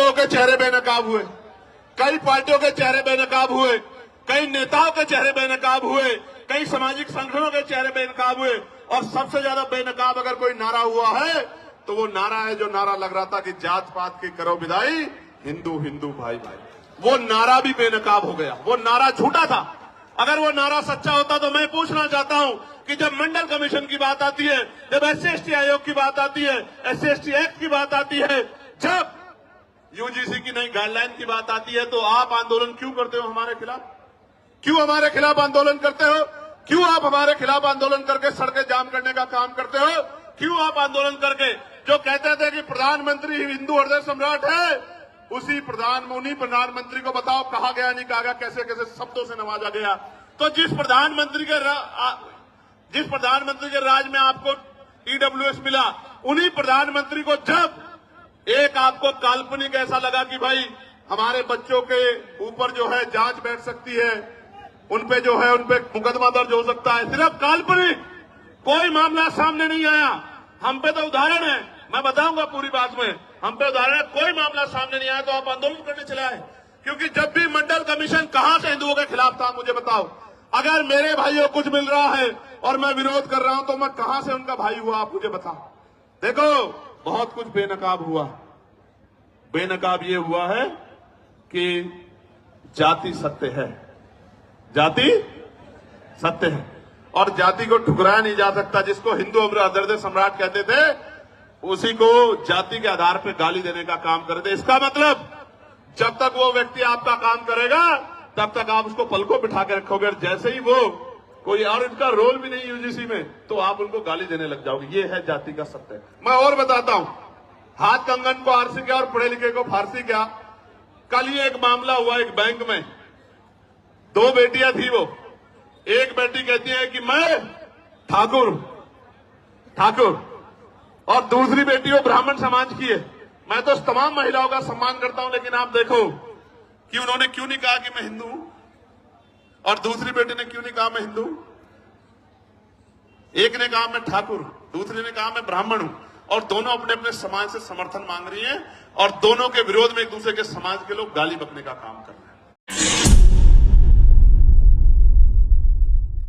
लोगों के चेहरे बेनकाब हुए, कई पार्टियों के चेहरे बेनकाब हुए, कई नेताओं के चेहरे बेनकाब हुए, कई सामाजिक संगठनों के चेहरे बेनकाब हुए, और सबसे ज्यादा बेनकाब अगर कोई नारा हुआ है तो वो नारा है जो नारा लग रहा था कि जात पात की करो विदाई, हिंदू हिंदू भाई भाई। वो नारा भी बेनकाब हो गया, वो नारा झूठा था। अगर वो नारा सच्चा होता तो मैं पूछना चाहता हूं कि जब मंडल कमीशन की बात आती है, जब SC/ST आयोग की बात आती है, SC/ST एक्ट की बात आती है, जब यूजीसी की नई गाइडलाइन की बात आती है, तो आप आंदोलन क्यों करते हो हमारे खिलाफ? क्यों हमारे खिलाफ आंदोलन करते हो? क्यों आप हमारे खिलाफ आंदोलन करके सड़कें जाम करने का काम करते हो? क्यों आप आंदोलन करके जो कहते थे कि प्रधानमंत्री हिंदू हृदय सम्राट है, उन्हीं प्रधानमंत्री को बताओ कहा गया नहीं कहा गया, कैसे कैसे शब्दों से नवाजा गया। तो जिस प्रधानमंत्री के राज में आपको EWS मिला, उन्हीं प्रधानमंत्री को जब एक आपको काल्पनिक ऐसा लगा कि भाई हमारे बच्चों के ऊपर जो है जांच बैठ सकती है, उनपे जो है उनपे मुकदमा दर्ज हो सकता है, सिर्फ काल्पनिक, कोई मामला सामने नहीं आया। हम पे तो उदाहरण है, मैं बताऊंगा पूरी बात में, हम पे उदाहरण है, कोई मामला सामने नहीं आया तो आप आंदोलन करने चले आए। क्योंकि जब भी मंडल कमीशन कहां से हिंदुओं के खिलाफ था, मुझे बताओ। अगर मेरे भाइयों को कुछ मिल रहा है और मैं विरोध कर रहा हूं तो मैं कहां से उनका भाई हुआ, आप मुझे बताओ। देखो बहुत कुछ बेनकाब हुआ। बेनकाब ये हुआ है कि जाति सत्य है, जाति सत्य है, और जाति को ठुकराया नहीं जा सकता। जिसको हिंदू हृदय सम्राट कहते थे, उसी को जाति के आधार पर गाली देने का काम करते। इसका मतलब जब तक वो व्यक्ति आपका काम करेगा तब तक आप उसको पलकों बिठा के रखोगे, जैसे ही वो कोई और इनका रोल भी नहीं यूजीसी में, तो आप उनको गाली देने लग जाओगे। ये है जाति का सत्य। मैं और बताता हूं, हाथ कंगन को आरसी क्या और पढ़े लिखे को फारसी क्या। कल ही एक मामला हुआ एक बैंक में, 2 बेटियां थी। वो एक बेटी कहती है कि मैं ठाकुर और दूसरी बेटी वो ब्राह्मण समाज की है। मैं तो तमाम महिलाओं का सम्मान करता हूं, लेकिन आप देखो कि उन्होंने क्यों नहीं कहा कि मैं हिंदू हूं, और दूसरी बेटी ने क्यों नहीं कहा मैं हिंदू। एक ने कहा मैं ठाकुर, दूसरी ने कहा मैं ब्राह्मण हूं, और दोनों अपने अपने समाज से समर्थन मांग रही हैं, और दोनों के विरोध में एक दूसरे के समाज के लोग गाली बकने का काम कर रहे हैं।